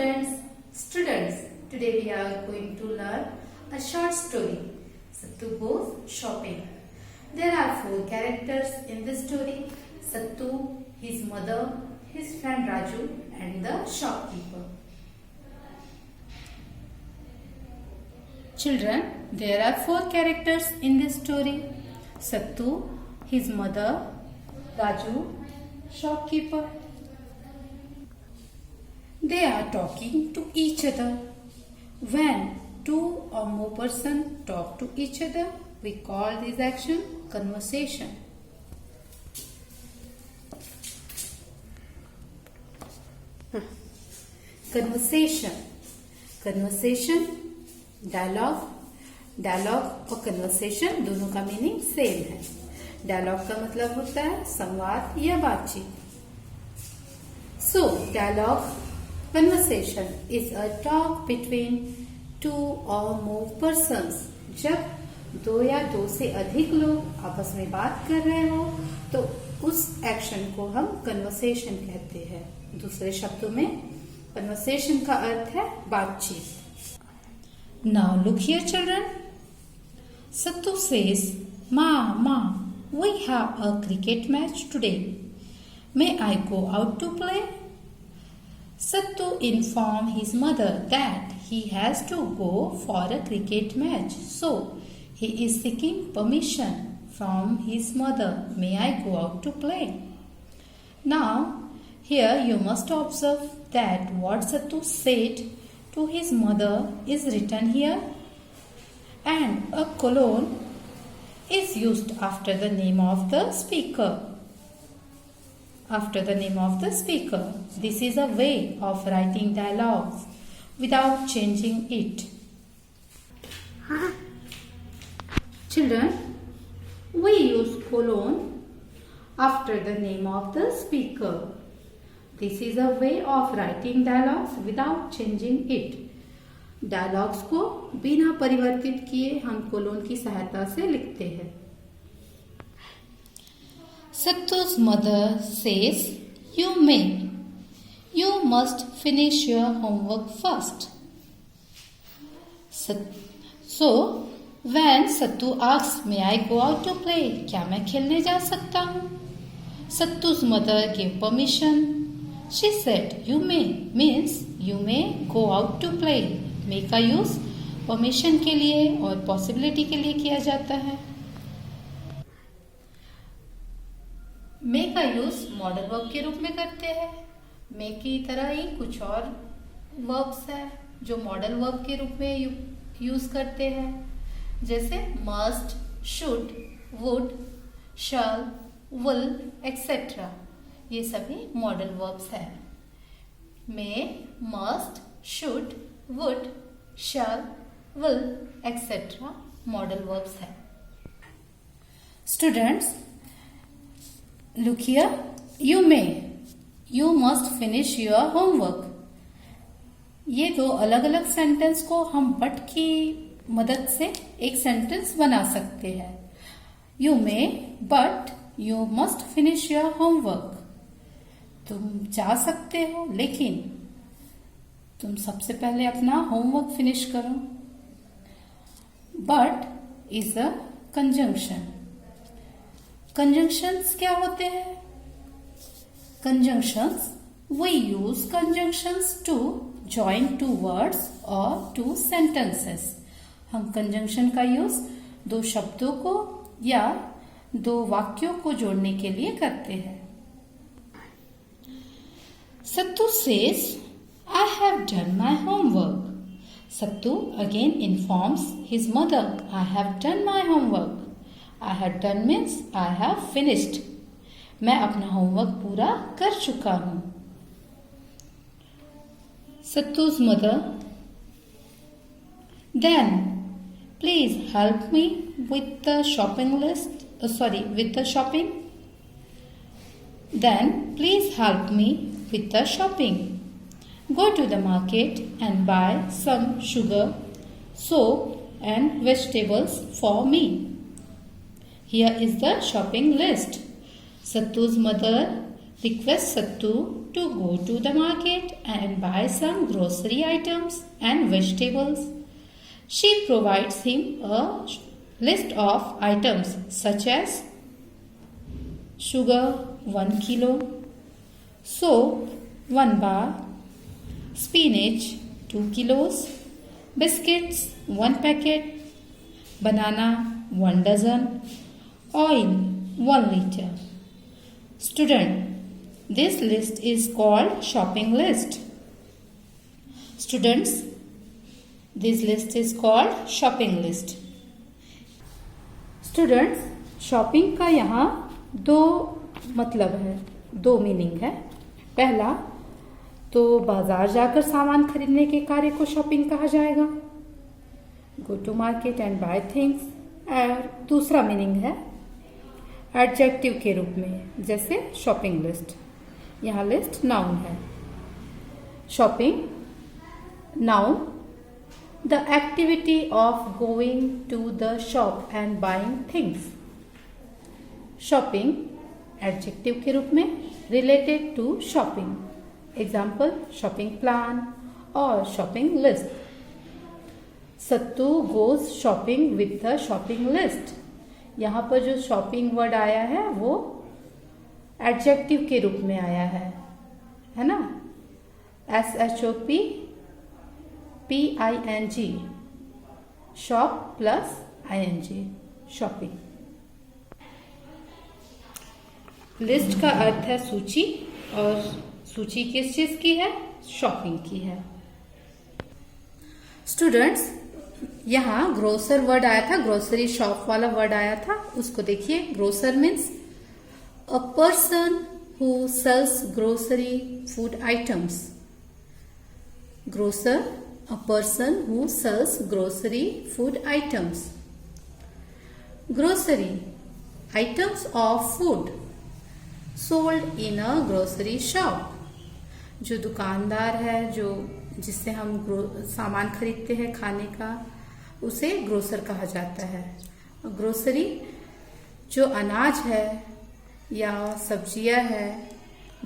Students, today we are going to learn a short story. Sattu goes shopping. There are 4 characters in this story. Sattu, his mother, his friend Raju and the shopkeeper. Children, there are 4 characters in this story. Sattu, his mother, Raju, shopkeeper. They are talking to each other. When 2 or more persons talk to each other, we call this action conversation. Conversation, dialogue और conversation दोनों का meaning same है. Dialogue का मतलब होता है संवाद या बातचीत. So dialogue conversation is a talk between 2 or more persons. जब 2 या 2 से अधिक लोग आपस में बात कर रहे हो तो उस एक्शन को हम कन्वर्सेशन कहते हैं. दूसरे शब्दों में कन्वर्सेशन का अर्थ है बातचीत. Now look here children. Sattu says, Ma, we have a cricket match today. May I go out to play? Sattu informed his mother that he has to go for a cricket match. So, he is seeking permission from his mother. May I go out to play? Now, here you must observe that what Sattu said to his mother is written here, and a colon is used after the name of the speaker. This is a way of writing dialogues without changing it. Children, we use colon after the name of the speaker. This is a way of writing dialogues without changing it. Dialogues को बिना परिवर्तित किए हम colon की सहायता से लिखते हैं. Sattu's mother says, You may. You must finish your homework first. So, when Sattu asks, May I go out to play? क्या मैं खेलने जा सकता हूँ? Sattu's mother gave permission. She said, You may means you may go out to play. May का use permission के लिए और possibility के लिए किया जाता है. मे का यूज मॉडल वर्ब के रूप में करते हैं. मे की तरह ही कुछ और वर्ब्स है जो मॉडल वर्ब के रूप में यूज करते हैं, जैसे must, should, would, shall, will etcetera. ये सभी मॉडल वर्ब्स है. May, must, should, would, shall, will etcetera modal verbs है. Students, look here. You may. You must finish your homework. ये 2 अलग अलग सेंटेंस को हम बट की मदद से एक सेंटेंस बना सकते हैं. You may, but you must finish your homework. तुम जा सकते हो, लेकिन तुम सबसे पहले अपना होमवर्क फिनिश करो. But is a conjunction. Conjunctions क्या होते हैं? Conjunctions, we use conjunctions to join 2 words or 2 sentences. हम कंजंक्शन का यूज 2 शब्दों को या 2 वाक्यों को जोड़ने के लिए करते हैं. Sattu says, I have done my homework. Sattu again informs his mother, I have done my homework. I have done means I have finished. मैं अपना होमवर्क पूरा कर चुका हूँ. Sattu's mother, Then please help me with the shopping list. With the shopping. Then please help me with the shopping. Go to the market and buy some sugar, soap and vegetables for me. Here is the shopping list. Sattu's mother requests Sattu to go to the market and buy some grocery items and vegetables. She provides him a list of items such as sugar 1 kilo, soap 1 bar, spinach 2 kilos, biscuits 1 packet, banana 1 dozen, oil 1 liter. Student, this list is called shopping list. Students, this list is called shopping list. Students, shopping का यहाँ दो मतलब है, दो meaning है. पहला तो बाजार जाकर सामान खरीदने के कार्य को शॉपिंग कहा जाएगा, go to market and buy things. और दूसरा मीनिंग है एडजेक्टिव के रूप में, जैसे शॉपिंग लिस्ट. यहाँ लिस्ट नाउन है. Shopping noun, the activity of going to the shop and buying things. Shopping adjective के रूप में, related to shopping. Example shopping plan और shopping list. Sattu goes shopping with the shopping list. यहाँ पर जो shopping word आया है वो एडजेक्टिव के रूप में आया है ना. SHOPPING, shop plus ING, shopping. List का अर्थ है सूची, और सूची किस चीज की है? शॉपिंग की है. स्टूडेंट्स, यहाँ ग्रोसर वर्ड आया था, ग्रोसरी शॉप वाला वर्ड आया था, उसको देखिए. Grocer means a person who sells grocery food items. Grocer, a person who sells grocery food items. Grocery, items of food sold in a grocery shop. जो दुकानदार है, जो जिससे हम सामान खरीदते हैं खाने का, उसे ग्रोसर कहा जाता है. ग्रोसरी जो अनाज है या सब्जियां है,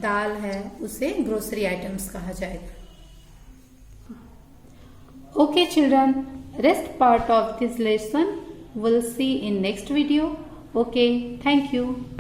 दाल है, उसे ग्रोसरी आइटम्स कहा जाएगा. Okay children, rest part of this lesson we'll see in next video. Okay, thank you.